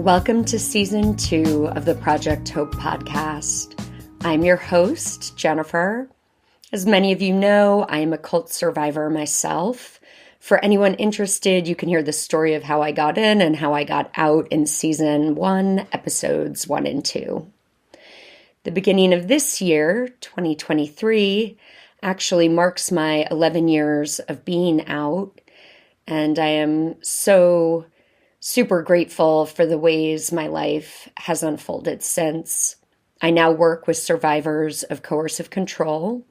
Welcome to Season 2 of the Project Hope podcast. I'm your host, Jennifer. As many of you know, I am a cult survivor myself. For anyone interested, you can hear the story of how I got in and how I got out in Season 1, Episodes 1 and 2. The beginning of this year, 2023, actually marks my 11 years of being out, and I am so super grateful for the ways my life has unfolded since. I now work with survivors of coercive control,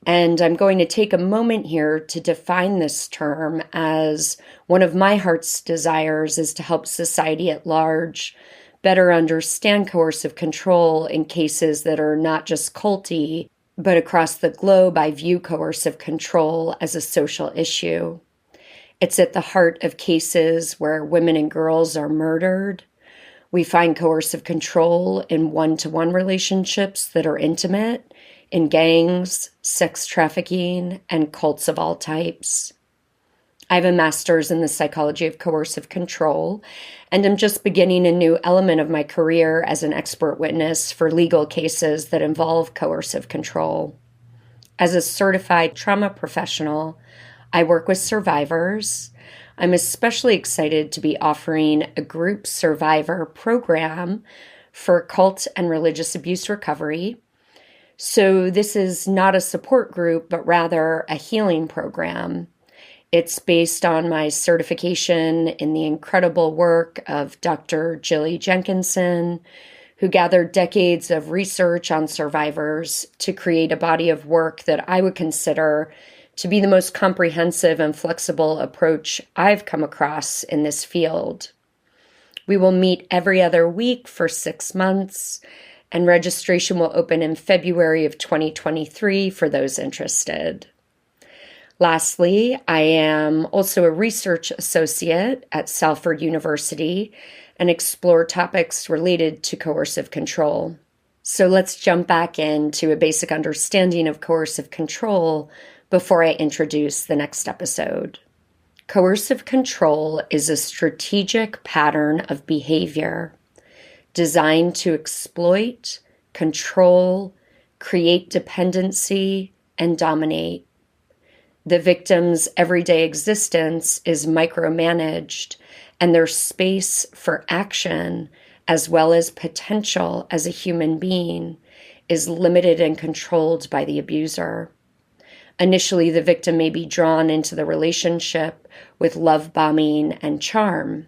and I'm going to take a moment here to define this term, as one of my heart's desires is to help society at large better understand coercive control in cases that are not just culty, but across the globe I view coercive control as a social issue. It's at the heart of cases where women and girls are murdered. We find coercive control in one-to-one relationships that are intimate, in gangs, sex trafficking, and cults of all types. I have a master's in the psychology of coercive control, and I'm just beginning a new element of my career as an expert witness for legal cases that involve coercive control. As a certified trauma professional, I work with survivors. I'm especially excited to be offering a group survivor program for cult and religious abuse recovery. So this is not a support group, but rather a healing program. It's based on my certification in the incredible work of Dr. Jilly Jenkinson, who gathered decades of research on survivors to create a body of work that I would consider to be the most comprehensive and flexible approach I've come across in this field. We will meet every other week for 6 months, and registration will open in February of 2023 for those interested. Lastly, I am also a research associate at Salford University and explore topics related to coercive control. So let's jump back into a basic understanding of coercive control before I introduce the next episode. Coercive control is a strategic pattern of behavior designed to exploit, control, create dependency, and dominate. The victim's everyday existence is micromanaged, and their space for action, as well as potential as a human being, is limited and controlled by the abuser. Initially, the victim may be drawn into the relationship with love bombing and charm.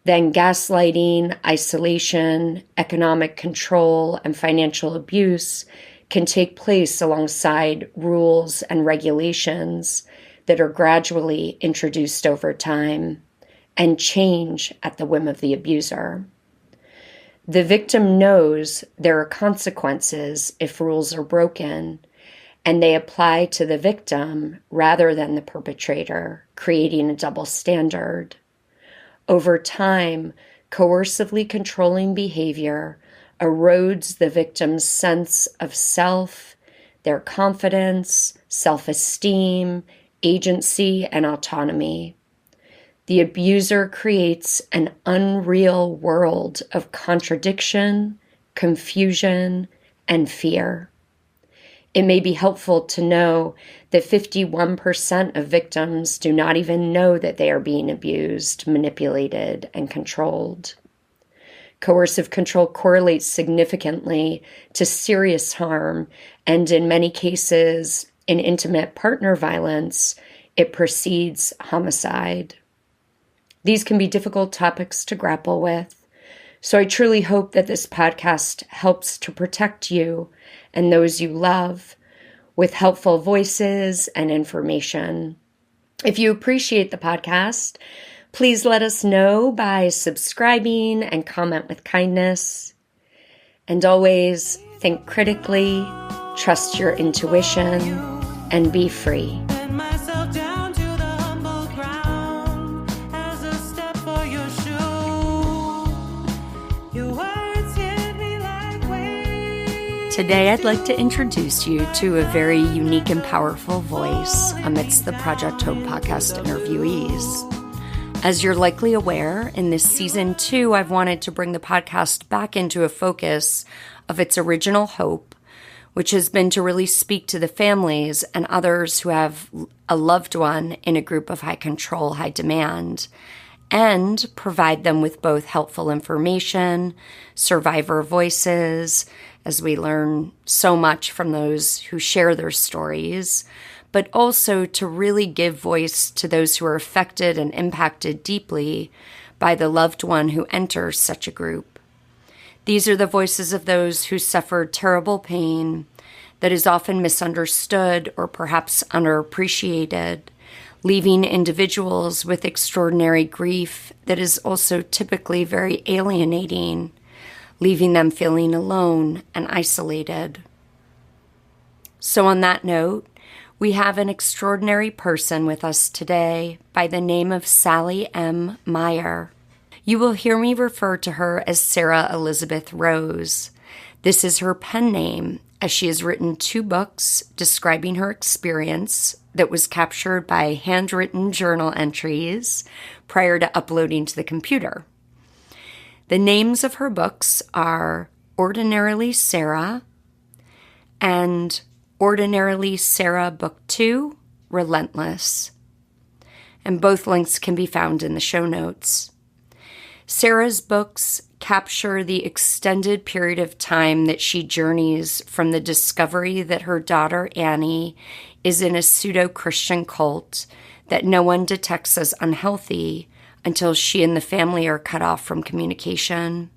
Then gaslighting, isolation, economic control, and financial abuse can take place alongside rules and regulations that are gradually introduced over time and change at the whim of the abuser. The victim knows there are consequences if rules are broken, and they apply to the victim rather than the perpetrator, creating a double standard. Over time, coercively controlling behavior erodes the victim's sense of self, their confidence, self-esteem, agency, and autonomy. The abuser creates an unreal world of contradiction, confusion, and fear. It may be helpful to know that 51% of victims do not even know that they are being abused, manipulated, and controlled. Coercive control correlates significantly to serious harm, and in many cases, in intimate partner violence, it precedes homicide. These can be difficult topics to grapple with, so I truly hope that this podcast helps to protect you and those you love with helpful voices and information. If you appreciate the podcast, please let us know by subscribing and comment with kindness. And always think critically, trust your intuition, and be free. Today, I'd like to introduce you to a very unique and powerful voice amidst the Project Hope podcast interviewees. As you're likely aware, in this season 2, I've wanted to bring the podcast back into a focus of its original hope, which has been to really speak to the families and others who have a loved one in a group of high control, high demand, and provide them with both helpful information, survivor voices, as we learn so much from those who share their stories, but also to really give voice to those who are affected and impacted deeply by the loved one who enters such a group. These are the voices of those who suffered terrible pain that is often misunderstood or perhaps underappreciated, leaving individuals with extraordinary grief that is also typically very alienating, leaving them feeling alone and isolated. So on that note, we have an extraordinary person with us today by the name of Sally M. Meyer. You will hear me refer to her as Sarah Elizabeth Rose. This is her pen name, as she has written 2 books describing her experience that was captured by handwritten journal entries prior to uploading to the computer. The names of her books are Ordinarily Sarah and Ordinarily Sarah Book 2, Relentless. And both links can be found in the show notes. Sarah's books capture the extended period of time that she journeys from the discovery that her daughter Annie is in a pseudo-Christian cult that no one detects as unhealthy until she and the family are cut off from communication.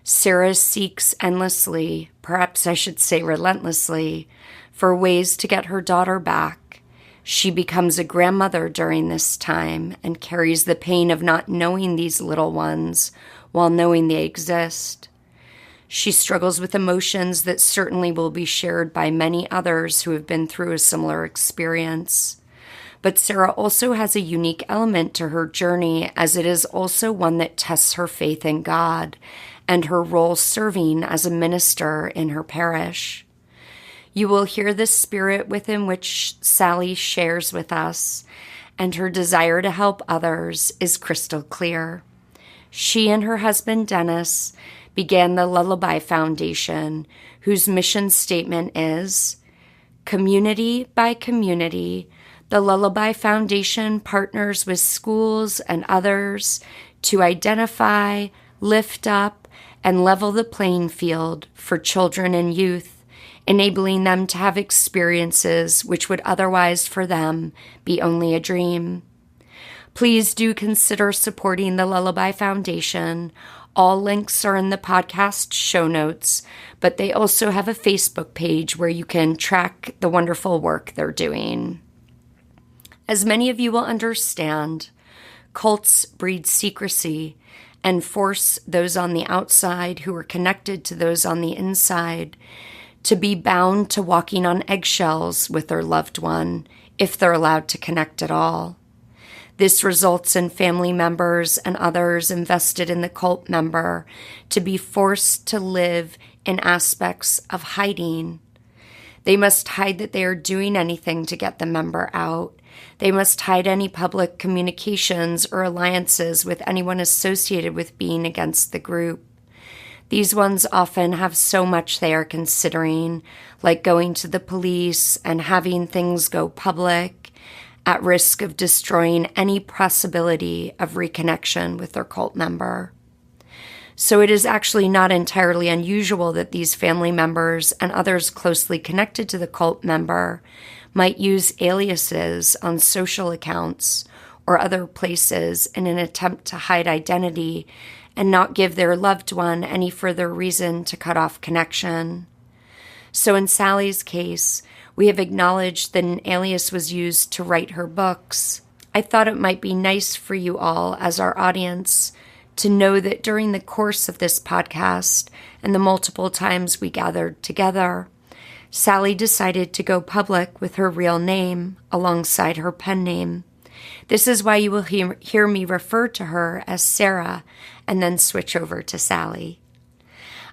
Sarah seeks endlessly, perhaps I should say relentlessly, for ways to get her daughter back. She becomes a grandmother during this time and carries the pain of not knowing these little ones while knowing they exist. She struggles with emotions that certainly will be shared by many others who have been through a similar experience. But Sarah also has a unique element to her journey, as it is also one that tests her faith in God and her role serving as a minister in her parish. You will hear the spirit within which Sally shares with us, and her desire to help others is crystal clear. She and her husband Dennis began the Lullabye Foundation, whose mission statement is, "Community by community, the Lullabye Foundation partners with schools and others to identify, lift up, and level the playing field for children and youth, enabling them to have experiences which would otherwise for them be only a dream." Please do consider supporting the Lullabye Foundation. All links are in the podcast show notes, but they also have a Facebook page where you can track the wonderful work they're doing. As many of you will understand, cults breed secrecy and force those on the outside who are connected to those on the inside to be bound to walking on eggshells with their loved one, if they're allowed to connect at all. This results in family members and others invested in the cult member to be forced to live in aspects of hiding. They must hide that they are doing anything to get the member out. They must hide any public communications or alliances with anyone associated with being against the group. These ones often have so much they are considering, like going to the police and having things go public, at risk of destroying any possibility of reconnection with their cult member. So it is actually not entirely unusual that these family members and others closely connected to the cult member might use aliases on social accounts or other places in an attempt to hide identity and not give their loved one any further reason to cut off connection. So in Sally's case, we have acknowledged that an alias was used to write her books. I thought it might be nice for you all, as our audience, to know that during the course of this podcast and the multiple times we gathered together, Sally decided to go public with her real name alongside her pen name. This is why you will hear me refer to her as Sarah and then switch over to Sally.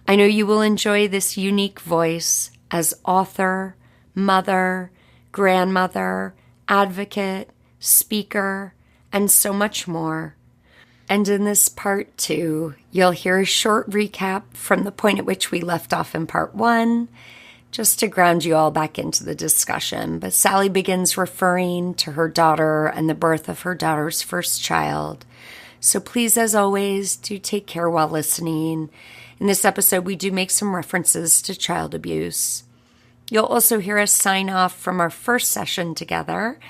I know you will enjoy this unique voice as author, mother, grandmother, advocate, speaker, and so much more. And in this part 2, you'll hear a short recap from the point at which we left off in part 1, just to ground you all back into the discussion. But Sally begins referring to her daughter and the birth of her daughter's first child. So please, as always, do take care while listening. In this episode, we do make some references to child abuse. You'll also hear us sign off from our first session together,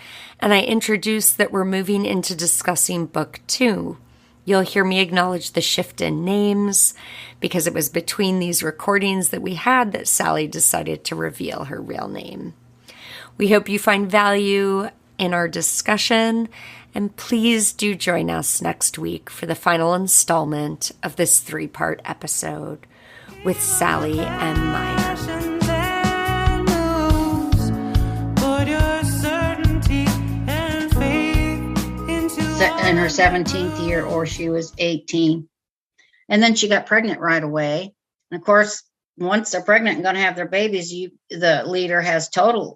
and I introduce that we're moving into discussing Book 2. You'll hear me acknowledge the shift in names, because it was between these recordings that we had that Sally decided to reveal her real name. We hope you find value in our discussion, and please do join us next week for the final installment of this 3-part episode with Sally and Meyer. In her 17th year, or she was 18. And then she got pregnant right away. And of course, once they're pregnant and going to have their babies, the leader has a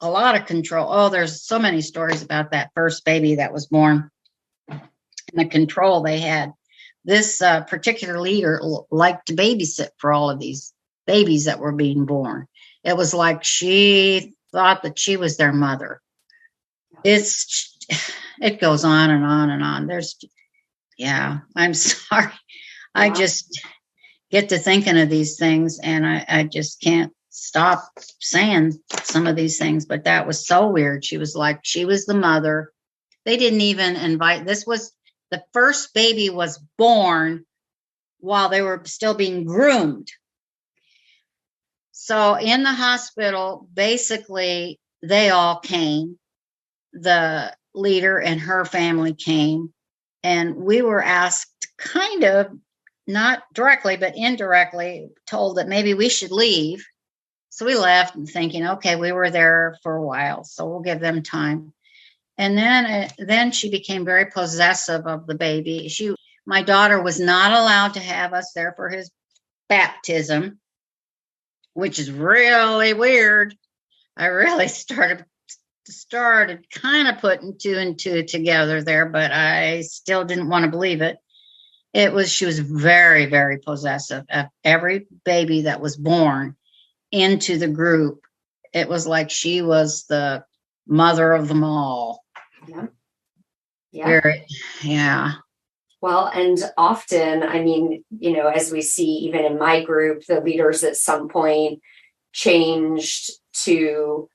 lot of control. Oh, there's so many stories about that first baby that was born and the control they had. This particular leader liked to babysit for all of these babies that were being born. It was like she thought that she was their mother. It goes on and on and on. I'm sorry. I just get to thinking of these things, and I just can't stop saying some of these things. But that was so weird. She was the mother. They didn't even invite. The first baby was born while they were still being groomed. So in the hospital, basically, they all came. The leader and her family came, and we were asked, kind of, not directly, but indirectly, told that maybe we should leave. So we left, and thinking, okay, we were there for a while, so we'll give them time. And then she became very possessive of the baby. My daughter was not allowed to have us there for his baptism, which is really weird. I really started kind of putting 2 and 2 together there, but I still didn't want to believe it. She was very, very possessive of every baby that was born into the group. It was like she was the mother of them all. Yeah. Well, and often, as we see, even in my group, the leaders at some point changed to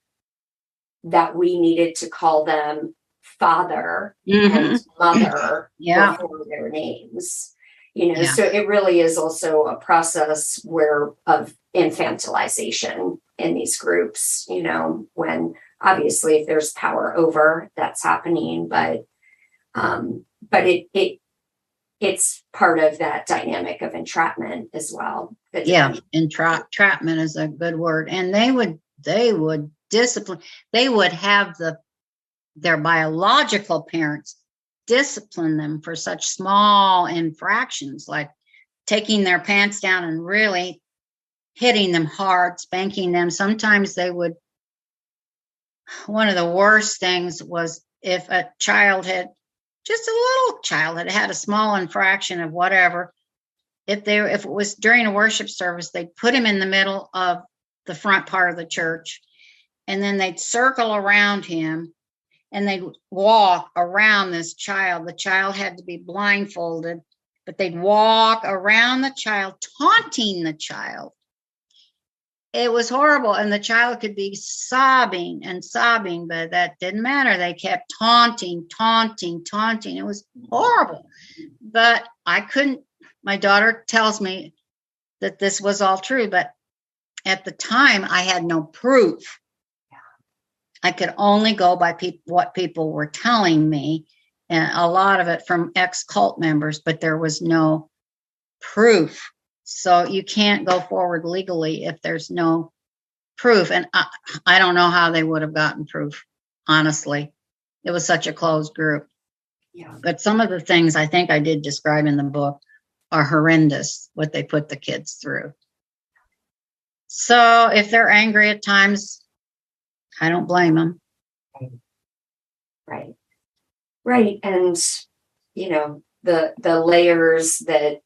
that we needed to call them father and mother before their names. So it really is also a process of infantilization in these groups, when obviously if there's power over, that's happening, but it's part of that dynamic of entrapment as well. Entrapment is a good word. And they would discipline. They would have their biological parents discipline them for such small infractions, like taking their pants down and really hitting them hard, spanking them. Sometimes one of the worst things was if a child had a small infraction of whatever, if it was during a worship service, they'd put him in the middle of the front part of the church, and then they'd circle around him, and they'd walk around this child. The child had to be blindfolded, but they'd walk around the child, taunting the child. It was horrible, and the child could be sobbing, but that didn't matter. They kept taunting. It was horrible. But my daughter tells me that this was all true, but at the time, I had no proof. I could only go by what people were telling me, and a lot of it from ex-cult members, but there was no proof. So you can't go forward legally if there's no proof. And I don't know how they would have gotten proof, honestly. It was such a closed group. Yeah. But some of the things I think I did describe in the book are horrendous, what they put the kids through. So if they're angry at times, I don't blame them. Right. Right. And, the layers that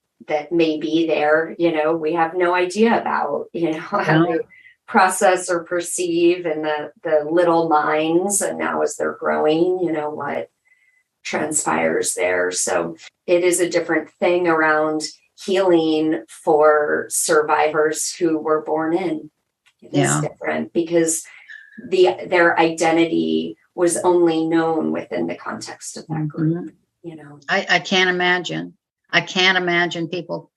may be there, we have no idea about, how No. they process or perceive, and the little minds, and now as they're growing, what transpires there. So it is a different thing around healing for survivors who were born in. It is different because their identity was only known within the context of that group. I can't imagine. I can't imagine people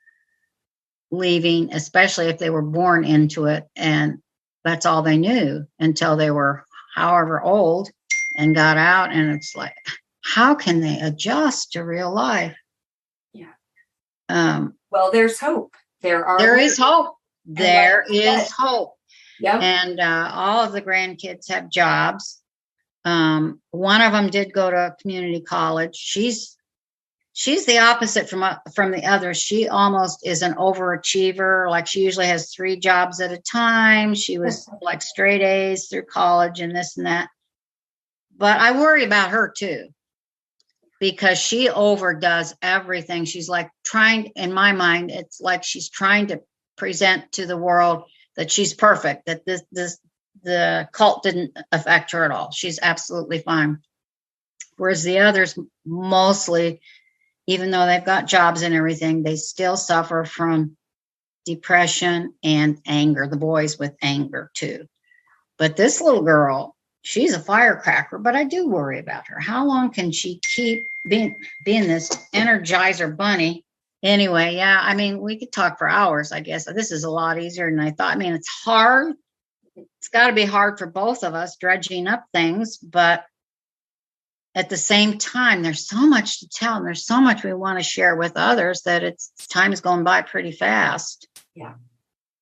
leaving, especially if they were born into it and that's all they knew until they were however old and got out. And it's like, how can they adjust to real life? Yeah. Well, there's hope. There is hope. There is hope. Yeah. And all of the grandkids have jobs. One of them did go to community college. She's the opposite from the others. She almost is an overachiever. Like, she usually has 3 jobs at a time. She was like straight A's through college and this and that. But I worry about her too, because she overdoes everything. She's like trying, in my mind, it's like she's trying to present to the world that she's perfect, that the cult didn't affect her at all. She's absolutely fine. Whereas the others, mostly, even though they've got jobs and everything, they still suffer from depression and anger. The boys with anger too. But this little girl, she's a firecracker, but I do worry about her. How long can she keep being this Energizer bunny? Anyway, yeah, I mean, we could talk for hours, I guess. This is a lot easier than I thought. I mean, it's hard. It's got to be hard for both of us dredging up things, but at the same time, there's so much to tell, and there's so much we want to share with others that time is going by pretty fast. Yeah.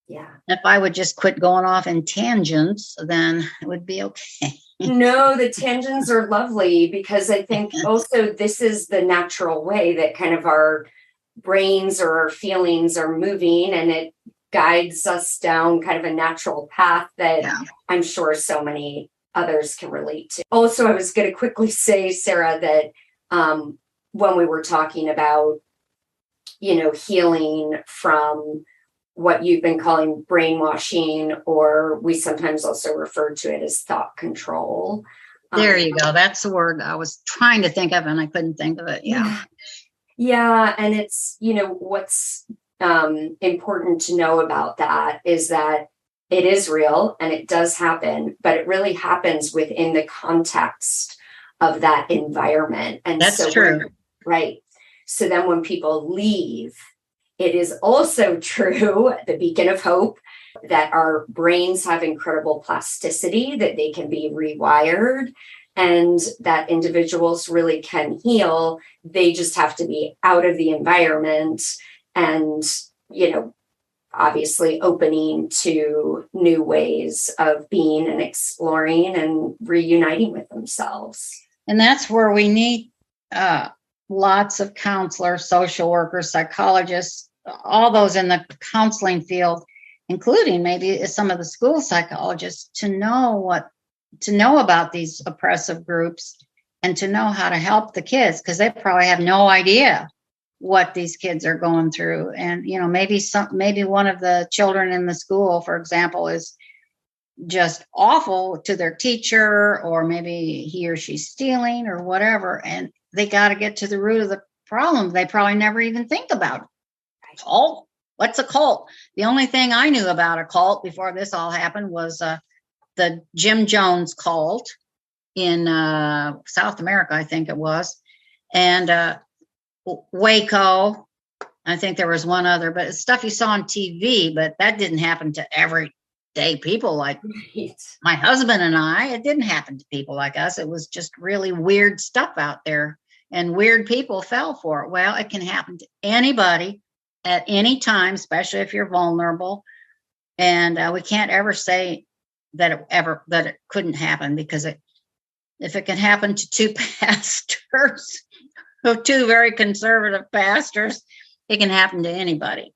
Yeah. If I would just quit going off in tangents, then it would be okay. No, the tangents are lovely, because I think also this is the natural way that kind of our brains or our feelings are moving, and it guides us down kind of a natural path that I'm sure so many others can relate to. Also, I was going to quickly say, Sarah, that when we were talking about, healing from what you've been calling brainwashing, or we sometimes also refer to it as thought control. There you go. That's the word I was trying to think of, and I couldn't think of it. Yeah. Yeah. And it's, what's important to know about that is that it is real and it does happen, but it really happens within the context of that environment. And that's true. Right. So then when people leave, it is also true, the beacon of hope, that our brains have incredible plasticity, that they can be rewired, and that individuals really can heal. They just have to be out of the environment and, obviously opening to new ways of being and exploring and reuniting with themselves. And that's where we need lots of counselors, social workers, psychologists, all those in the counseling field, including maybe some of the school psychologists, to know about these oppressive groups and to know how to help the kids, because they probably have no idea what these kids are going through. And, maybe one of the children in the school, for example, is just awful to their teacher, or maybe he or she's stealing or whatever. And they got to get to the root of the problem. They probably never even think about it. Cult? What's a cult? The only thing I knew about a cult before this all happened was the Jim Jones cult in South America, I think it was. And Waco. I think there was one other, but it's stuff you saw on TV, but that didn't happen to everyday people like my husband and I. It didn't happen to people like us. It was just really weird stuff out there, and weird people fell for it. Well, it can happen to anybody at any time, especially if you're vulnerable. And we can't ever say that it couldn't happen, because if it can happen to 2 pastors, 2 very conservative pastors, it can happen to anybody.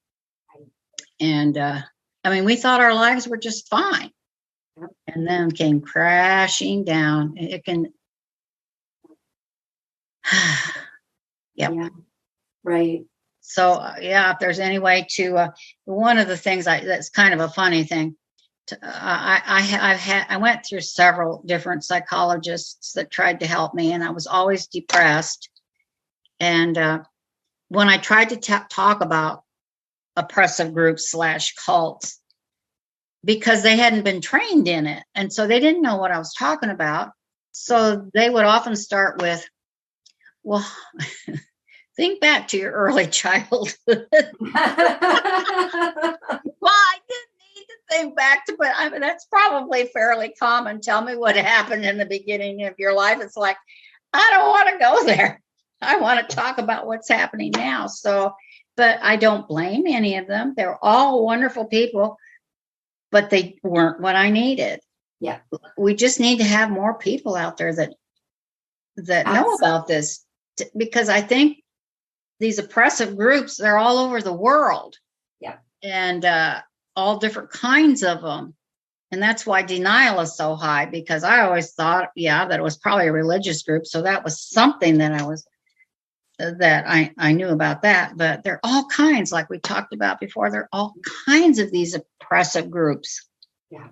And we thought our lives were just fine, and then came crashing down. Yep. Yeah. Right. So if there's any way to, one of the things that's kind of a funny thing. I went through several different psychologists that tried to help me, and I was always depressed. And when I tried to talk about oppressive groups / cults, because they hadn't been trained in it, and so they didn't know what I was talking about, so they would often start with, well, think back to your early childhood. Well, I didn't need to think back to, but that's probably fairly common. Tell me what happened in the beginning of your life. It's like, I don't want to go there. I want to talk about what's happening now. So, but I don't blame any of them. They're all wonderful people, but they weren't what I needed. Yeah. We just need to have more people out there that know about this, because I think these oppressive groups, they're all over the world. Yeah. And all different kinds of them. And that's why denial is so high, because I always thought, that it was probably a religious group. So that was something that I knew about that. But there are all kinds, like we talked about before, there are all kinds of these oppressive groups. Yeah.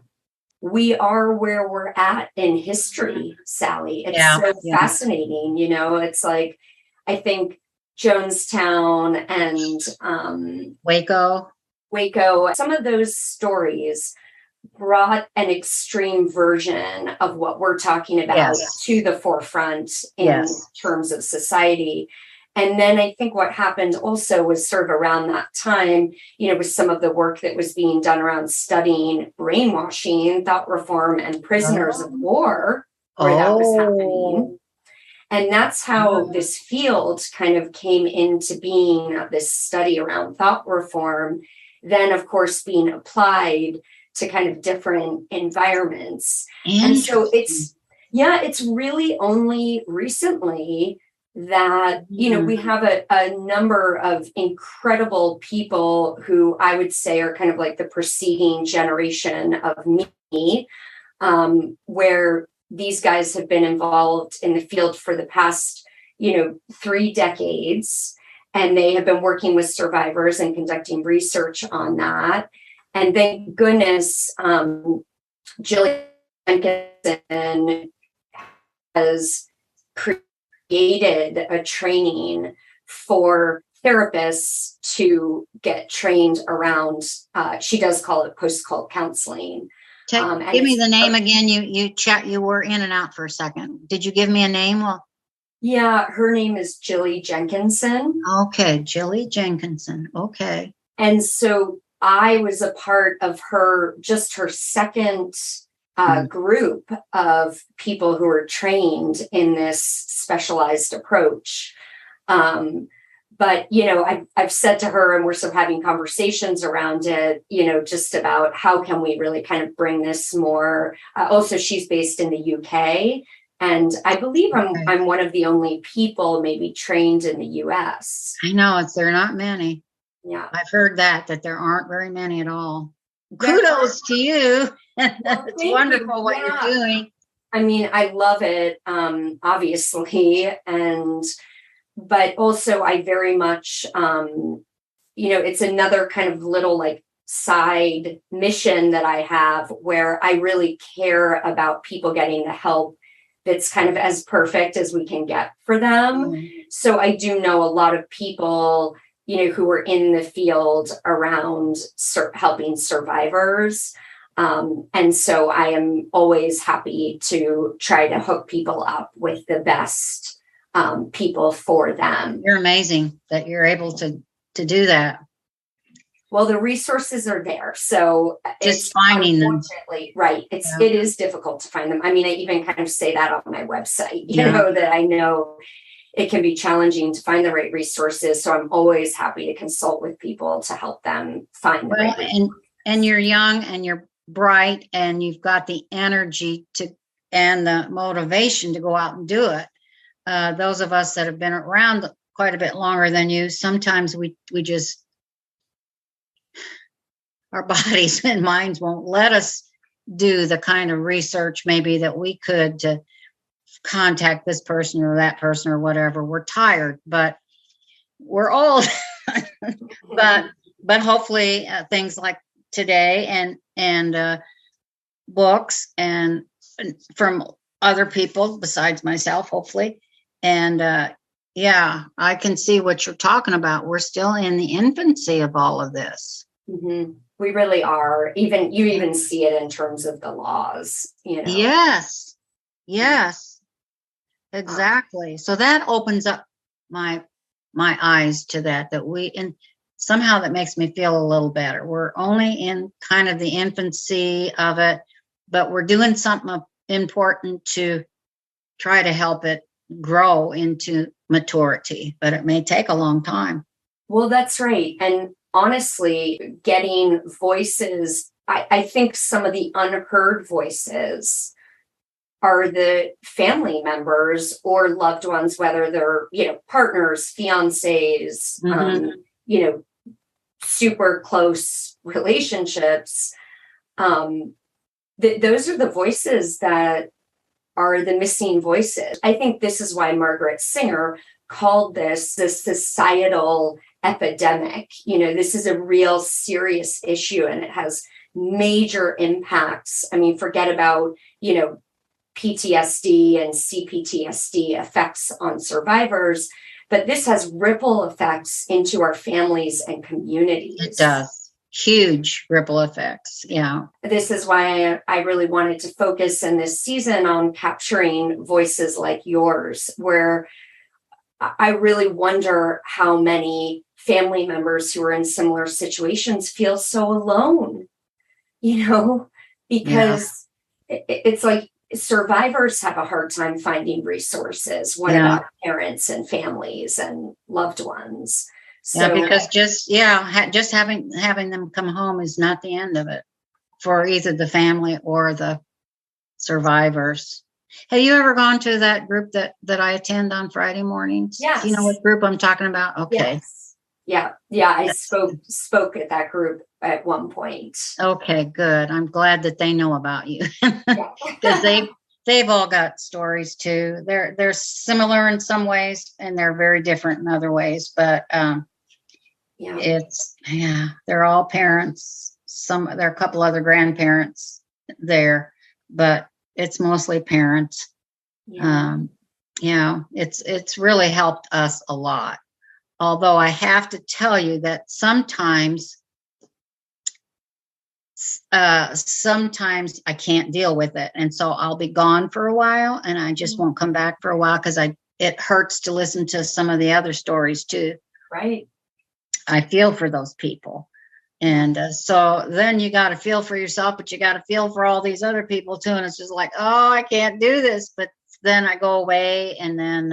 We are where we're at in history, Sally. It's so fascinating. It's like, I think Jonestown and Waco, some of those stories brought an extreme version of what we're talking about to the forefront in terms of society. And then I think what happened also was sort of around that time, with some of the work that was being done around studying brainwashing, thought reform, and prisoners of war, where that was happening. And that's how this field kind of came into being, this study around thought reform, then, of course, being applied to kind of different environments. And so it's really only recently that, we have a number of incredible people who I would say are kind of like the preceding generation of me, where these guys have been involved in the field for the past, 3 decades, and they have been working with survivors and conducting research on that. And thank goodness, Jillian Jenkinson has created a training for therapists to get trained around, she does call it post-cult counseling. Give me the name again. You were in and out for a second. Did you give me a name? Well, yeah, her name is Jilly Jenkinson. Okay, Jilly Jenkinson. Okay. And so I was a part of her second group of people who are trained in this specialized approach. But, I've said to her, and we're still having conversations around it, just about how can we really kind of bring this more. Also, she's based in the UK. And I believe I'm one of the only people maybe trained in the US. I know there are not many. Yeah. I've heard that there aren't very many at all. Kudos to you. It's wonderful what you're doing. I mean, I love it, obviously. But also I very much, it's another kind of little like side mission that I have where I really care about people getting the help that's kind of as perfect as we can get for them. So I do know a lot of people, who are in the field around helping survivors. And so I am always happy to try to hook people up with the best people for them. You're amazing that you're able to do that. Well, the resources are there. So just finding them. Right. It is difficult to find them. I mean, I even kind of say that on my website, that I know it can be challenging to find the right resources. So I'm always happy to consult with people to help them find the right resources. And you're young and you're bright and you've got the energy and the motivation to go out and do it. Those of us that have been around quite a bit longer than you, sometimes we just, our bodies and minds won't let us do the kind of research maybe that we could to contact this person or that person or whatever. We're tired, but we're old. but hopefully things like today and books and from other people besides myself, hopefully. And yeah, I can see what you're talking about. We're still in the infancy of all of this. Mm-hmm. We really are. You even see it in terms of the laws, Yes, exactly. So that opens up my eyes to that and somehow that makes me feel a little better. We're only in kind of the infancy of it, but we're doing something important to try to help it grow into maturity, but it may take a long time. Well, that's right. And honestly, getting voices, I think some of the unheard voices are the family members or loved ones, whether they're, partners, fiancés, super close relationships. Those are the voices that are the missing voices. I think this is why Margaret Singer called this societal epidemic. This is a real serious issue and it has major impacts. I mean, forget about, PTSD and CPTSD effects on survivors, but this has ripple effects into our families and communities. It does. Huge ripple effects. Yeah. This is why I really wanted to focus in this season on capturing voices like yours, where I really wonder how many family members who are in similar situations feel so alone, because it's like survivors have a hard time finding resources. What about parents and families and loved ones? So, because just having them come home is not the end of it for either the family or the survivors. Have you ever gone to that group that I attend on Friday mornings? Yes. Do you know what group I'm talking about? Okay. Yes. Yeah. I spoke at that group at one point. Okay, good. I'm glad that they know about you because they've all got stories too. They're similar in some ways and they're very different in other ways. But they're all parents. There are a couple other grandparents there, but it's mostly parents. It's really helped us a lot. Although I have to tell you that sometimes I can't deal with it. And so I'll be gone for a while and I just won't come back for a while because it hurts to listen to some of the other stories too. Right. I feel for those people. And so then you got to feel for yourself, but you got to feel for all these other people too. And it's just like, oh, I can't do this. But then I go away and then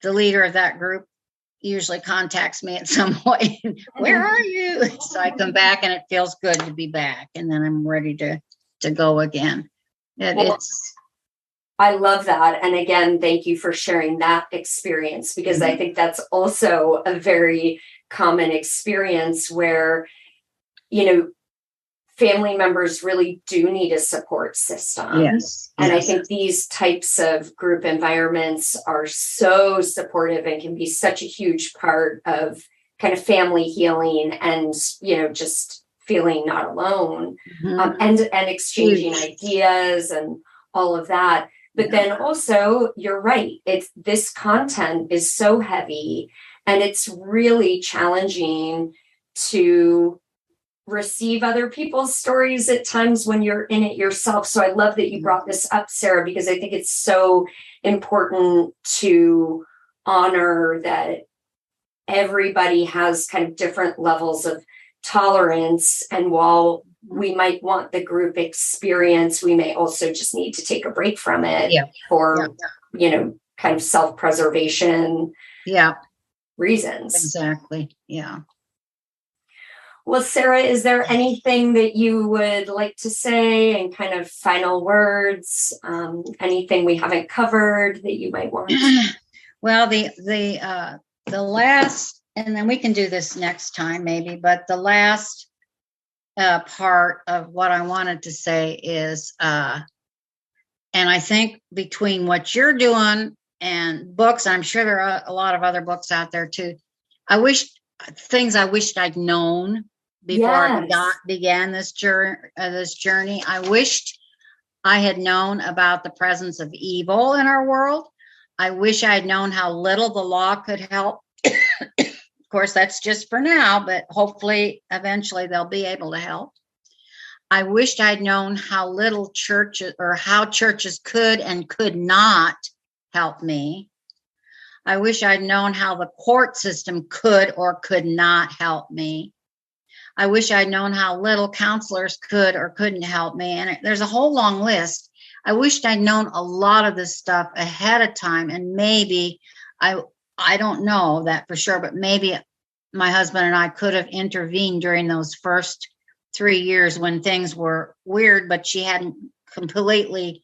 the leader of that group usually contacts me at some point. Where are you? So I come back and it feels good to be back. And then I'm ready to go again. I love that. And again, thank you for sharing that experience because I think that's also a very common experience where, family members really do need a support system. Yes. And I think these types of group environments are so supportive and can be such a huge part of kind of family healing and, just feeling not alone and exchanging ideas and all of that. But then also, you're right. This content is so heavy and it's really challenging to receive other people's stories at times when you're in it yourself. So I love that you brought this up, Sarah, because I think it's so important to honor that everybody has kind of different levels of tolerance. And while we might want the group experience, we may also just need to take a break from it for, kind of self-preservation reasons. Exactly. Yeah. Well, Sarah, is there anything that you would like to say and kind of final words? Anything we haven't covered that you might want? Well, the last, and then we can do this next time maybe, but the last part of what I wanted to say is And I think between what you're doing and books, I'm sure there are a lot of other books out there too. I wished I'd known before I began this journey. I wished I had known about the presence of evil in our world. I wish I had known how little the law could help. Of course, that's just for now, but hopefully, eventually, they'll be able to help. I wished I'd known how little churches or how churches could and could not help me. I wish I'd known how the court system could or could not help me. I wish I'd known how little counselors could or couldn't help me. And there's a whole long list. I wished I'd known a lot of this stuff ahead of time. And maybe, I don't know that for sure, but maybe my husband and I could have intervened during those first 3 years when things were weird, but she hadn't completely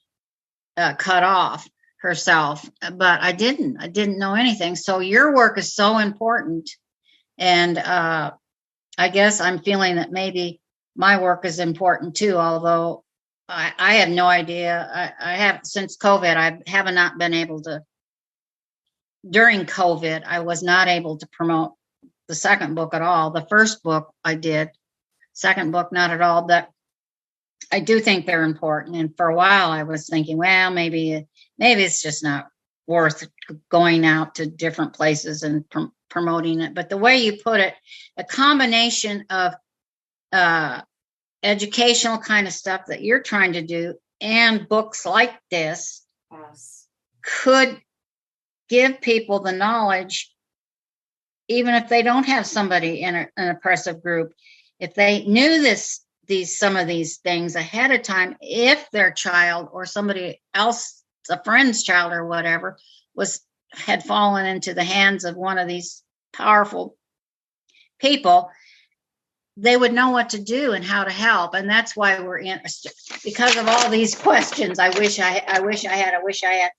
cut off herself. But I didn't know anything. So your work is so important. And I guess I'm feeling that maybe my work is important too, although I have no idea. I have, since COVID, I have not been able to. During COVID, I was not able to promote the second book at all. The first book I did, second book not at all, but I do think they're important. And for a while I was thinking, well, maybe it's just not worth going out to different places and promoting it. But the way you put it, a combination of educational kind of stuff that you're trying to do and books like this could give people the knowledge, even if they don't have somebody in an oppressive group. If they knew some of these things ahead of time, if their child or somebody else, a friend's child or whatever, had fallen into the hands of one of these powerful people, they would know what to do and how to help. And that's why we're interested, because of all these questions. I wish I had.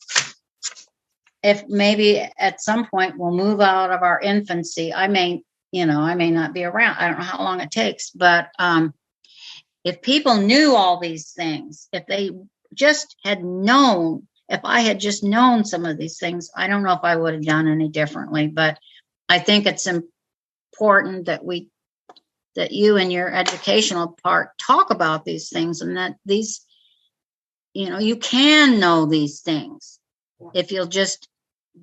If maybe at some point we'll move out of our infancy, I may not be around. I don't know how long it takes, but if people knew all these things, if they just had known, if I had just known some of these things, I don't know if I would have done any differently. But I think it's important that you and your educational part talk about these things, and that these, you can know these things if you'll just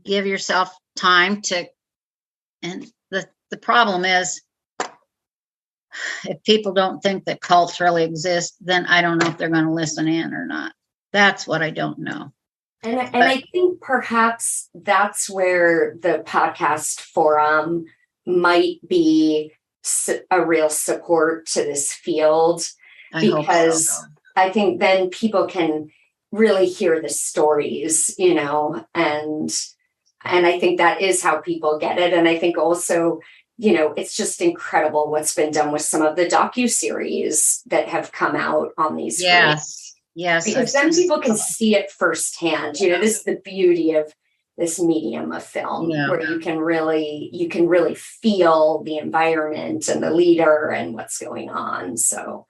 give yourself time to. And the problem is, if people don't think that cults really exist, then I don't know if they're going to listen in or not. That's what I don't know. And I think perhaps that's where the podcast forum might be a real support to this field, because I think then people can really hear the stories, and I think that is how people get it. And I think also, it's just incredible what's been done with some of the docuseries that have come out on these. Yes. Because then people can see it firsthand. This is the beauty of this medium of film, where you can really feel the environment and the leader and what's going on. So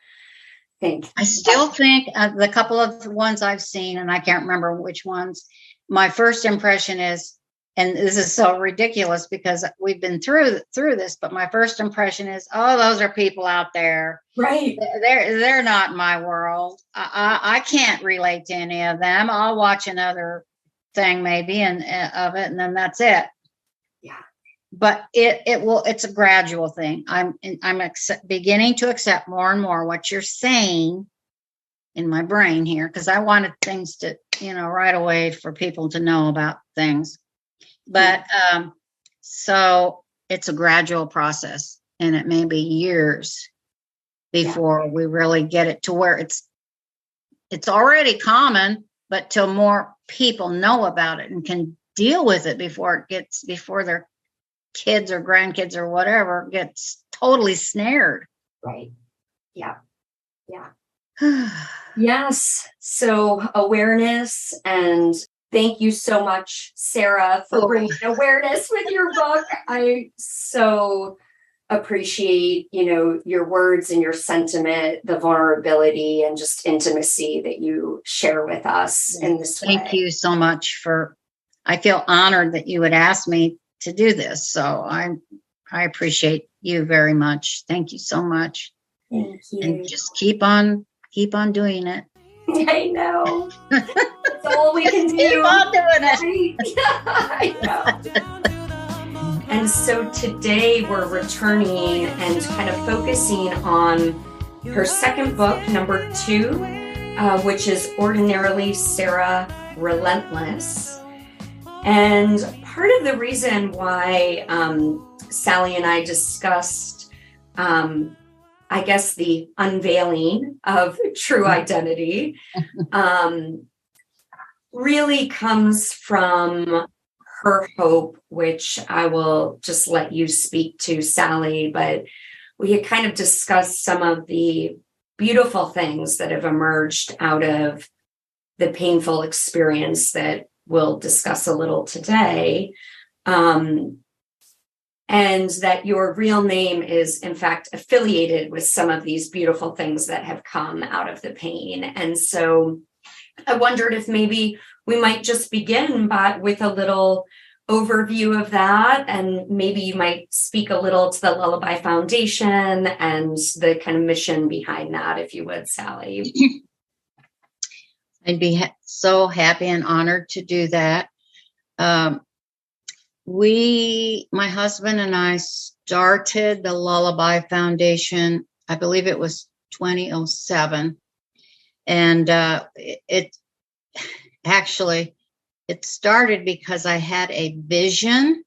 I still think the couple of ones I've seen, and I can't remember which ones, my first impression is, and this is so ridiculous because we've been through this, but my first impression is, oh, those are people out there. Right. They're not my world. I can't relate to any of them. I'll watch another thing maybe of it, and then that's it. Yeah. But it's a gradual thing. I'm beginning to accept more and more what you're saying in my brain here, because I wanted things to, right away for people to know about things. But so it's a gradual process, and it may be years before we really get it to where it's already common, but till more people know about it and can deal with it before their kids or grandkids or whatever gets totally snared. Right. Yeah. Yes. So awareness, and thank you so much, Sarah, for bringing awareness with your book. I'm so appreciate, your words and your sentiment, the vulnerability and just intimacy that you share with us in this way. Thank you so much I feel honored that you would ask me to do this. So I appreciate you very much. Thank you so much. Thank you. And just keep on doing it. I know. That's all we can do. Keep on doing it. I know. And so today we're returning and kind of focusing on her second book, number 2, which is Ordinarily, Sarah Relentless. And part of the reason why Sally and I discussed, I guess, the unveiling of true identity really comes from her hope, which I will just let you speak to, Sally, but we had kind of discussed some of the beautiful things that have emerged out of the painful experience that we'll discuss a little today, and that your real name is, in fact, affiliated with some of these beautiful things that have come out of the pain. And so I wondered if maybe we might just begin with a little overview of that, and maybe you might speak a little to the Lullabye Foundation and the kind of mission behind that, if you would, Sally. I'd be so happy and honored to do that. My husband and I started the Lullabye Foundation, I believe it was 2007. And it started because I had a vision.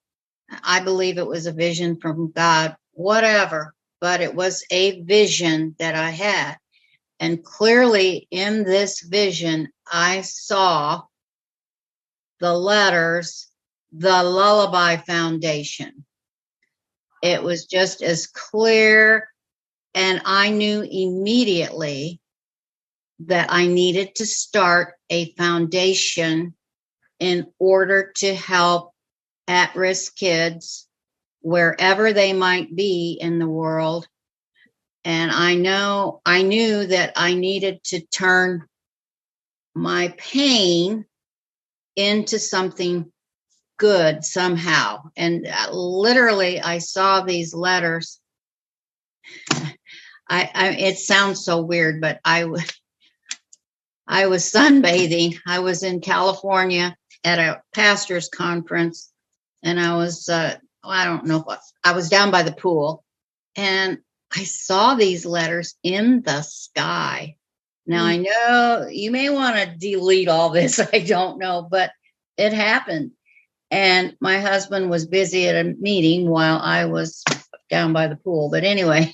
I believe it was a vision from God, whatever, but it was a vision that I had. And clearly in this vision, I saw the letters, the Lullabye Foundation. It was just as clear. And I knew immediately that I needed to start a foundation in order to help at-risk kids wherever they might be in the world. And I knew that I needed to turn my pain into something good somehow. And literally, I saw these letters. It sounds so weird, but I was sunbathing. I was in California at a pastor's conference, and I was, I was down by the pool, and I saw these letters in the sky. Now, I know you may want to delete all this. I don't know, but it happened. And my husband was busy at a meeting while I was down by the pool. But anyway,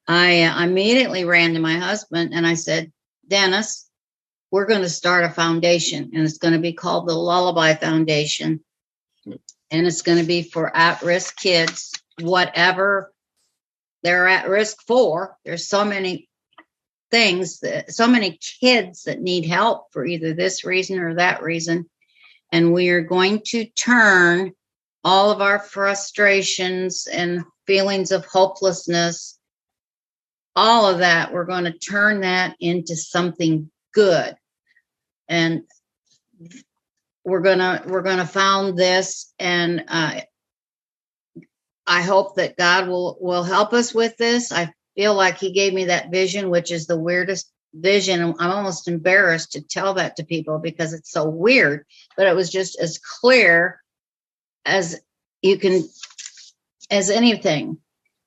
I immediately ran to my husband and I said, Dennis, we're going to start a foundation, and it's going to be called the Lullabye Foundation. And it's going to be for at-risk kids, whatever they're at risk for. There's so many things, so many kids that need help for either this reason or that reason. And we are going to turn all of our frustrations and feelings of hopelessness, all of that, we're going to turn that into something good. And we're gonna found this, and I hope that God will help us with this. I feel like He gave me that vision, which is the weirdest vision. I'm almost embarrassed to tell that to people because it's so weird, but it was just as clear as anything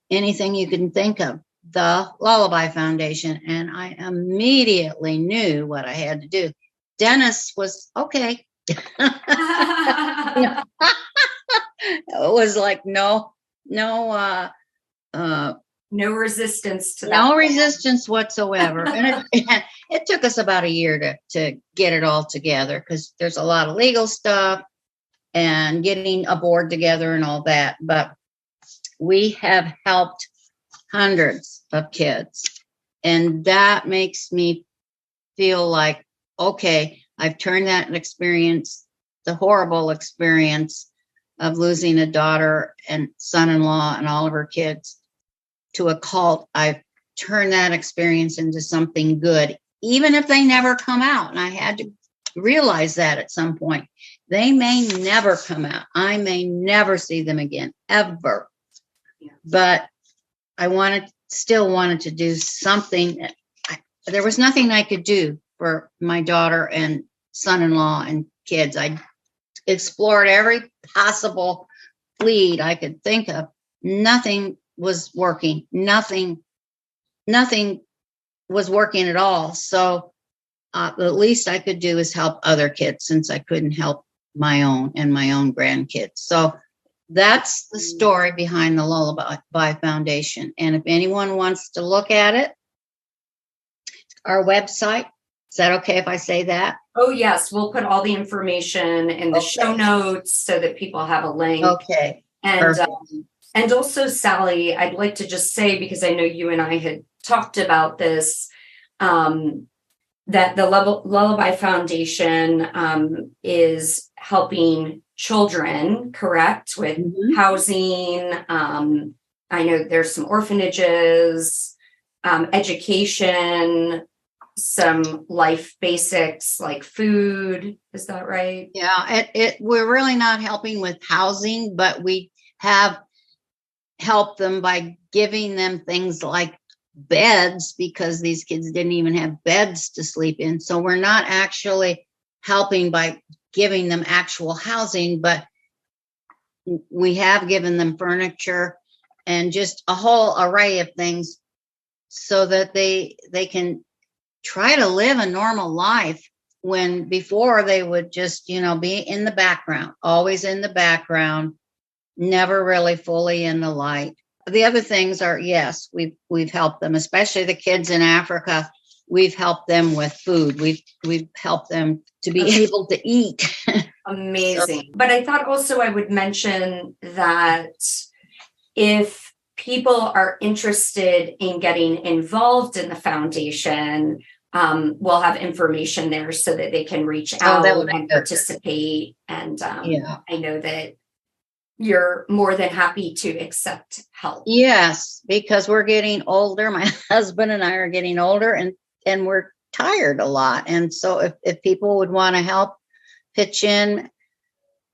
you can think of. The Lullabye Foundation, and I immediately knew what I had to do. Dennis was okay. It was like no resistance to that. No resistance whatsoever. And it took us about a year to get it all together, because there's a lot of legal stuff and getting a board together and all that. But we have helped hundreds of kids, and that makes me feel like, okay, I've turned that experience, the horrible experience, of losing a daughter and son-in-law and all of her kids to a cult, I've turned that experience into something good, even if they never come out. And I had to realize that at some point. They may never come out. I may never see them again, ever. Yeah. But I still wanted to do something. There was nothing I could do for my daughter and son-in-law and kids. I explored every possible lead I could think of. Nothing was working. Nothing was working at all. So the least I could do is help other kids, since I couldn't help my own and my own grandkids. So that's the story behind the Lullabye Foundation. And if anyone wants to look at it, our website, is that okay if I say that? Oh, yes. We'll put all the information in the show notes so that people have a link. Okay. And also, Sally, I'd like to just say, because I know you and I had talked about this, that the Lullabye Foundation is helping children, correct, with housing. I know there's some orphanages, education, some life basics like food. Is that right? Yeah, we're really not helping with housing, but we have helped them by giving them things like beds, because these kids didn't even have beds to sleep in. So we're not actually helping by giving them actual housing, but we have given them furniture and just a whole array of things so that they can try to live a normal life, when before they would just, be in the background, always in the background, never really fully in the light. The other things are, yes, we've helped them, especially the kids in Africa. We've helped them with food. We've helped them to be able to eat. Amazing. But I thought also I would mention that if people are interested in getting involved in the foundation, we'll have information there so that they can reach out and participate. And I know that you're more than happy to accept help. Yes, because we're getting older. My husband and I are getting older, and we're tired a lot. And so if people would want to help pitch in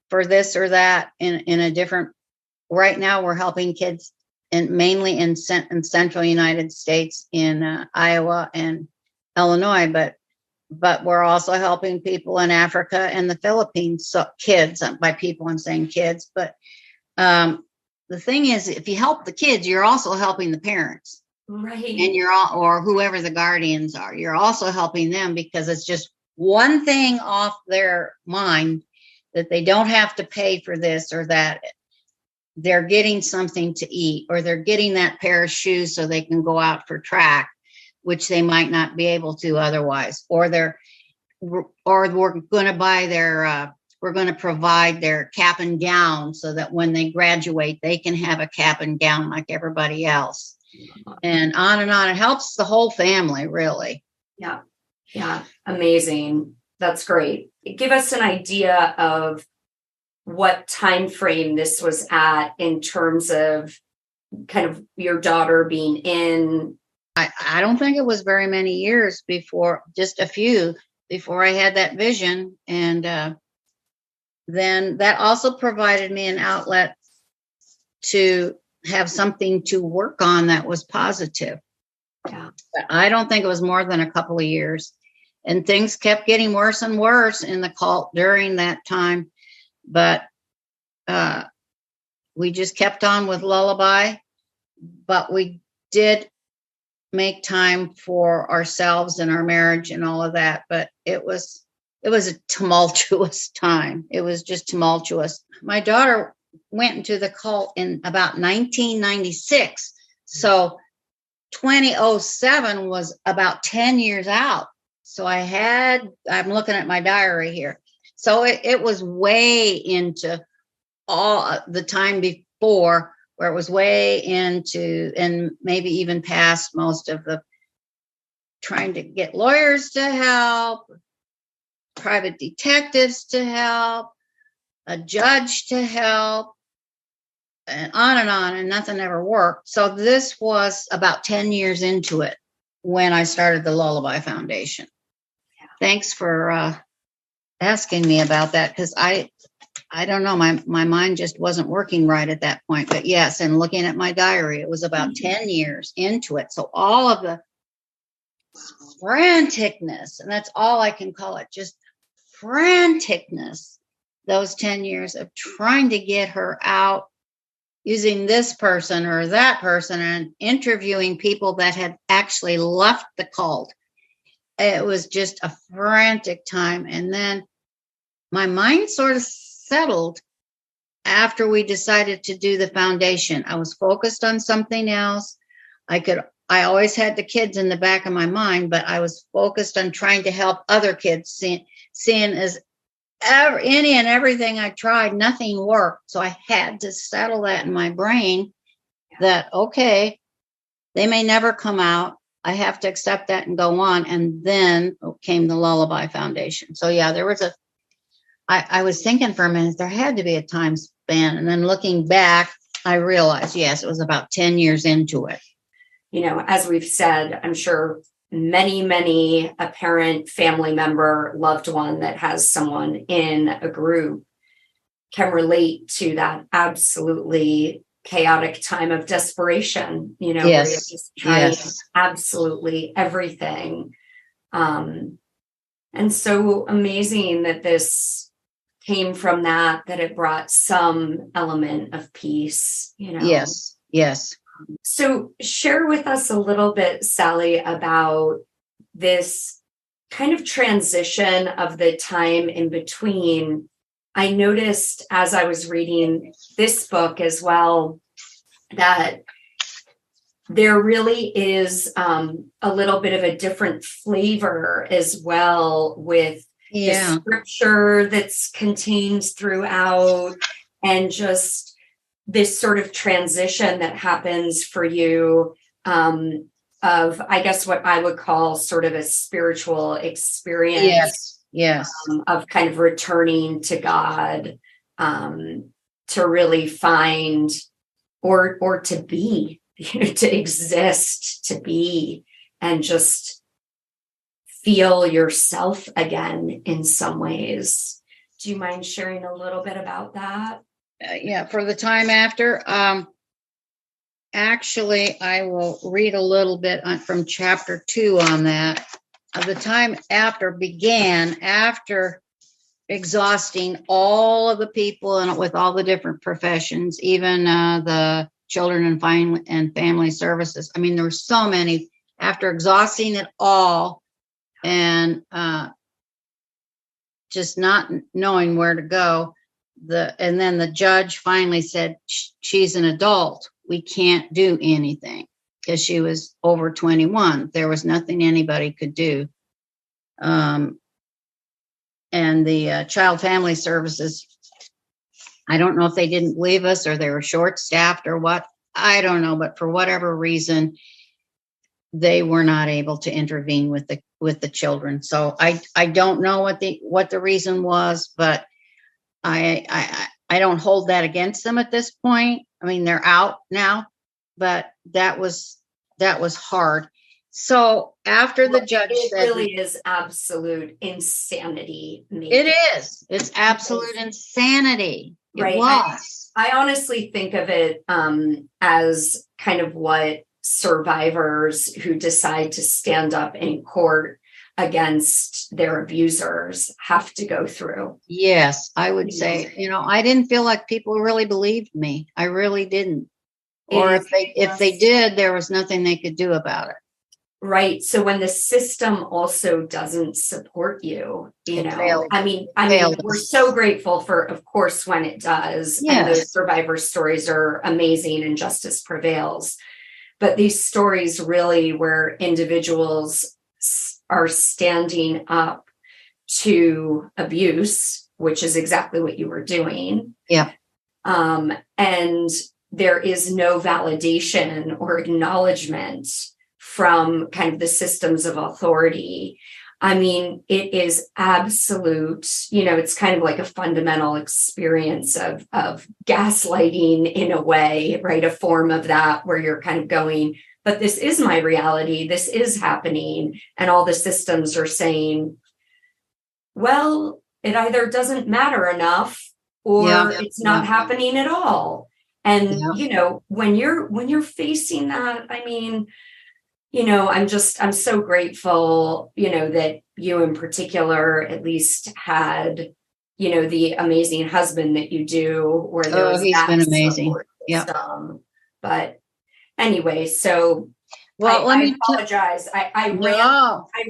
for this or that in a different, right now we're helping kids mainly in central United States, in Iowa and Illinois, but we're also helping people in Africa and the Philippines. So kids, by people I'm saying kids, but the thing is, if you help the kids, you're also helping the parents, right? And or whoever the guardians are, you're also helping them, because it's just one thing off their mind that they don't have to pay for this or that. They're getting something to eat, or they're getting that pair of shoes so they can go out for track, which they might not be able to otherwise, or we're going to buy we're going to provide their cap and gown so that when they graduate, they can have a cap and gown like everybody else. And on and on. It helps the whole family, really. Yeah. Yeah. Amazing. That's great. Give us an idea of what time frame this was at in terms of kind of your daughter being in. I don't think it was very many years before, just a few, before I had that vision. And then that also provided me an outlet to have something to work on that was positive. Yeah. But I don't think it was more than a couple of years. And things kept getting worse and worse in the cult during that time. But we just kept on with Lullabye. But we did make time for ourselves and our marriage and all of that. But it was a tumultuous time. It was just tumultuous. My daughter went into the cult in about 1996. So 2007 was about 10 years out. So I'm looking at my diary here. So it was way into all the time before, where it was way into, and maybe even past most of the trying to get lawyers to help, private detectives to help, a judge to help, and on, and nothing ever worked. So this was about 10 years into it when I started the Lullabye Foundation. Yeah. Thanks for asking me about that, because I don't know, my mind just wasn't working right at that point. But yes, and looking at my diary, it was about 10 years into it. So all of the franticness, and that's all I can call it, just franticness, those 10 years of trying to get her out, using this person or that person, and interviewing people that had actually left the cult. It was just a frantic time. And then my mind sort of settled after we decided to do the foundation. I was focused on something else. I always had the kids in the back of my mind, but I was focused on trying to help other kids, seeing as any and everything I tried, nothing worked. So I had to settle that in my brain that, okay, they may never come out. I have to accept that and go on. And then came the Lullabye Foundation. So yeah, I was thinking for a minute, there had to be a time span. And then looking back, I realized, yes, it was about 10 years into it. You know, as we've said, I'm sure many a parent, family member, loved one that has someone in a group can relate to that absolutely chaotic time of desperation, you know, yes. where you're just trying absolutely everything. And so amazing that this came from that it brought some element of peace, you know. Yes. So share with us a little bit, Sally, about this kind of transition of the time in between. I noticed as I was reading this book as well, that there really is a little bit of a different flavor as well with the scripture that's contained throughout, and just this sort of transition that happens for you of, I guess, what I would call sort of a spiritual experience. Yes. Of kind of returning to God, to really find or to be, you know, to exist, to be, and just feel yourself again in some ways. Do you mind sharing a little bit about that? For the time after, actually, I will read a little bit from chapter 2 on that. The time after began after exhausting all of the people and with all the different professions, even the children and family services. I mean, there were so many. After exhausting it all and just not knowing where to go, and then the judge finally said, she's an adult. We can't do anything, because she was over 21. There was nothing anybody could do. And the child family services, I don't know if they didn't believe us or they were short-staffed or what. I don't know, but for whatever reason, they were not able to intervene with the children. So I don't know what the reason was, but I don't hold that against them at this point. I mean, they're out now, but that was hard. So after the judge said, it really is absolute insanity. It is. It's absolute insanity. Right. It was. I honestly think of it as kind of what survivors who decide to stand up in court against their abusers have to go through. Yes, I would say, I didn't feel like people really believed me. I really didn't. Or if they did, there was nothing they could do about it. Right. So when the system also doesn't support you, I mean, we're so grateful for, of course, when it does. Yes. And those survivor stories are amazing and justice prevails. But these stories really where individuals are standing up to abuse, which is exactly what you were doing. Yeah. And there is no validation or acknowledgement from kind of the systems of authority. I mean, it is absolute, it's kind of like a fundamental experience of gaslighting in a way, right? A form of that where you're kind of going, but this is my reality. This is happening. And all the systems are saying, well, it either doesn't matter enough or it's not happening at all. And, when you're facing that, I mean, I'm so grateful, that you in particular at least had, the amazing husband that you do, or there was he's been amazing. Yeah. But anyway, so well, I apologize. I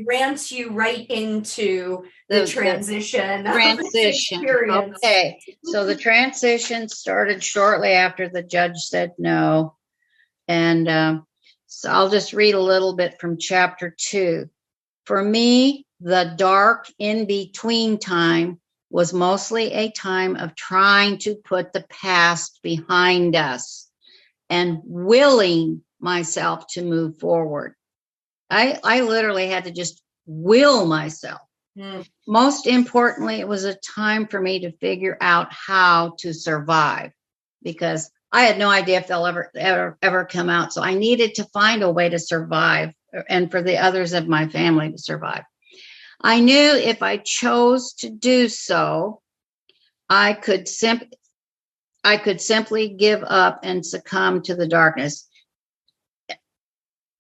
rant you right into the transition. Okay. So the transition started shortly after the judge said no. And, so I'll just read a little bit from chapter 2. For me, the dark in-between time was mostly a time of trying to put the past behind us and willing myself to move forward. I literally had to just will myself. Most importantly, it was a time for me to figure out how to survive, because I had no idea if they'll ever come out. So I needed to find a way to survive, and for the others of my family to survive. I knew if I chose to do so, I could simply give up and succumb to the darkness.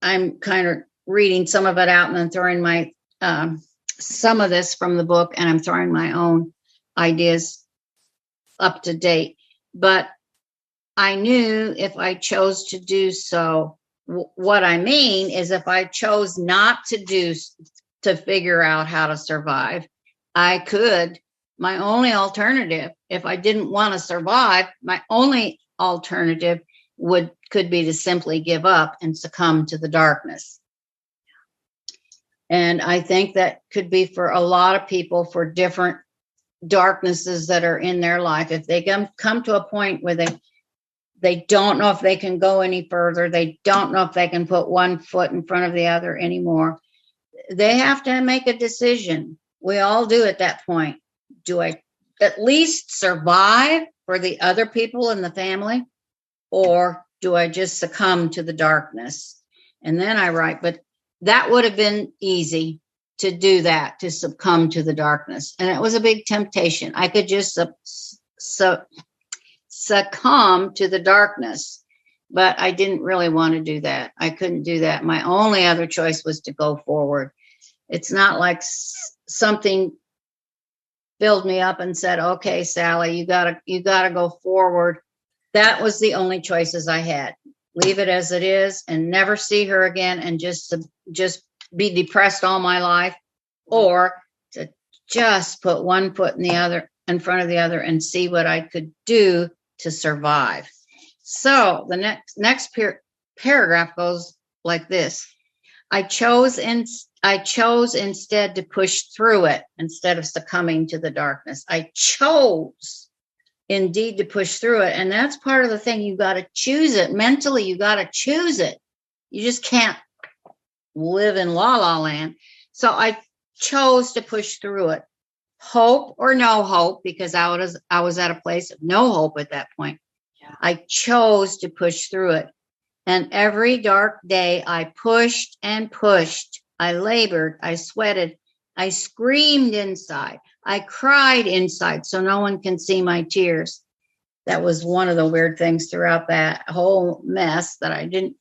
I'm kind of reading some of it out and then throwing my some of this from the book, and I'm throwing my own ideas up to date. But I knew if I chose to do so, what I mean is if I chose not to figure out how to survive, I could. My only alternative, if I didn't want to survive, my only alternative could be to simply give up and succumb to the darkness. And I think that could be for a lot of people for different darknesses that are in their life. If they come to a point where they don't know if they can go any further, they don't know if they can put one foot in front of the other anymore, they have to make a decision. We all do at that point. Do I at least survive for the other people in the family, or do I just succumb to the darkness? And then I write, but that would have been easy to do that, to succumb to the darkness. And it was a big temptation. I could just succumb to the darkness, but I didn't really want to do that. I couldn't do that. My only other choice was to go forward. It's not like something filled me up and said, okay, Sally, you gotta go forward. That was the only choices I had. Leave it as it is and never see her again and just be depressed all my life, or to just put one foot in front of the other and see what I could do to survive. So the next paragraph goes like this. I chose instead to push through it instead of succumbing to the darkness. I chose indeed to push through it. And that's part of the thing. You got to choose it mentally. You got to choose it. You just can't live in la la land. So I chose to push through it. Hope or no hope, because I was at a place of no hope at that point. Yeah. I chose to push through it. And every dark day I pushed and pushed. I labored, I sweated, I screamed inside. I cried inside so no one can see my tears. That was one of the weird things throughout that whole mess, that I didn't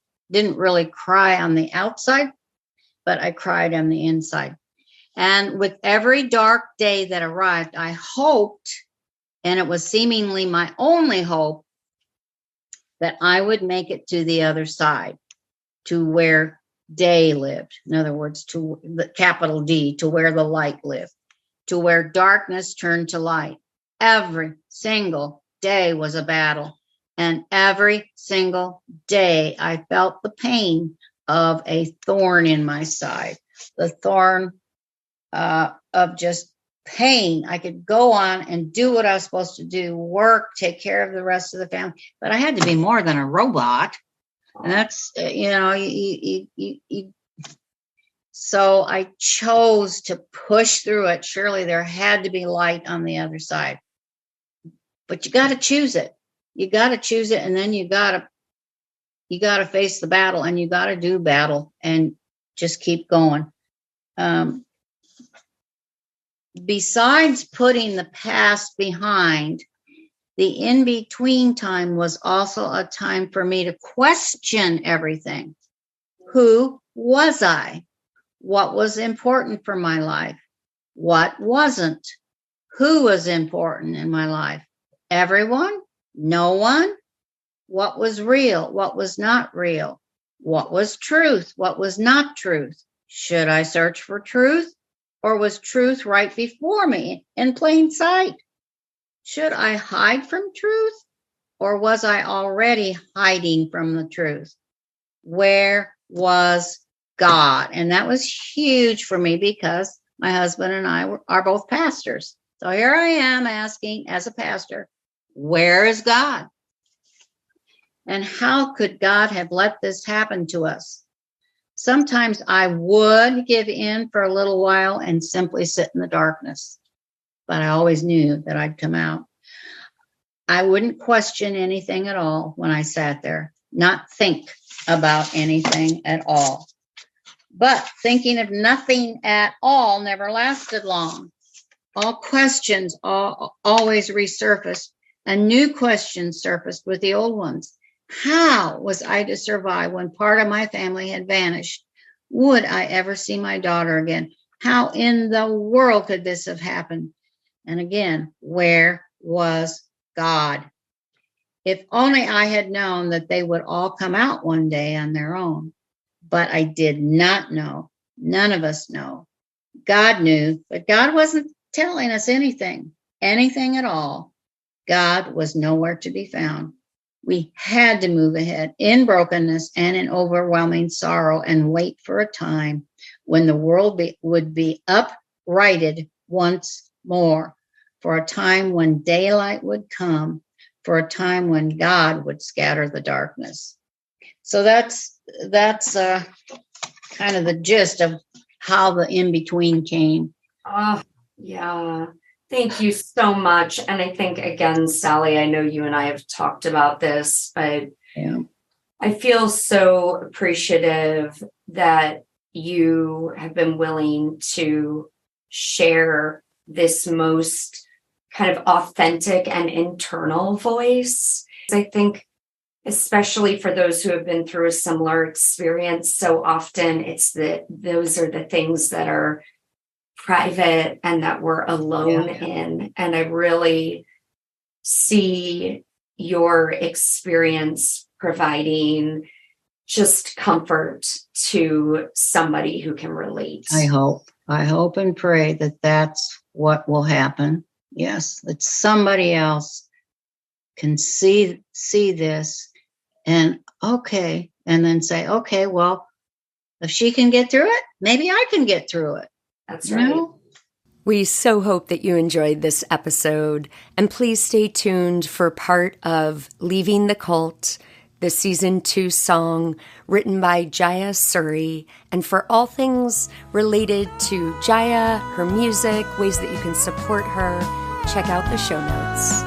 really cry on the outside, but I cried on the inside. And with every dark day that arrived, I hoped, and it was seemingly my only hope, that I would make it to the other side, to where day lived. In other words, to the capital D, to where the light lived, to where darkness turned to light. Every single day was a battle. And every single day I felt the pain of a thorn in my side, the thorn of just pain. I could go on and do what I was supposed to do, work, take care of the rest of the family, but I had to be more than a robot. And that's, So I chose to push through it. Surely there had to be light on the other side. But you got to choose it. You got to choose it, and then you got to face the battle, and you got to do battle and just keep going. Besides putting the past behind, the in-between time was also a time for me to question everything. Who was I? What was important for my life? What wasn't? Who was important in my life? Everyone? No one? What was real? What was not real? What was truth? What was not truth? Should I search for truth? Or was truth right before me in plain sight? Should I hide from truth? Or was I already hiding from the truth? Where was God? And that was huge for me because my husband and I are both pastors. So here I am asking as a pastor, where is God? And how could God have let this happen to us? Sometimes I would give in for a little while and simply sit in the darkness, but I always knew that I'd come out. I wouldn't question anything at all when I sat there, not think about anything at all. But thinking of nothing at all never lasted long. All questions always resurfaced, and new questions surfaced with the old ones. How was I to survive when part of my family had vanished? Would I ever see my daughter again? How in the world could this have happened? And again, where was God? If only I had known that they would all come out one day on their own. But I did not know. None of us know. God knew, but God wasn't telling us anything at all. God was nowhere to be found. We had to move ahead in brokenness and in overwhelming sorrow and wait for a time when the world would be uprighted once more, for a time when daylight would come, for a time when God would scatter the darkness. So that's kind of the gist of how the in-between came. Oh, yeah. Thank you so much. And I think, again, Sally, I know you and I have talked about this, but Yeah. I feel so appreciative that you have been willing to share this most kind of authentic and internal voice. I think, especially for those who have been through a similar experience, so often it's those are the things that are private and that we're alone in. And I really see your experience providing just comfort to somebody who can relate. I hope and pray that that's what will happen. Yes, that somebody else can see this and then say, okay, well, if she can get through it, maybe I can get through it. That's right. We so hope that you enjoyed this episode, and please stay tuned for part of Leaving the Cult, the season 2 song written by Jaya Suri, and for all things related to Jaya, her music, ways that you can support her, check out the show notes.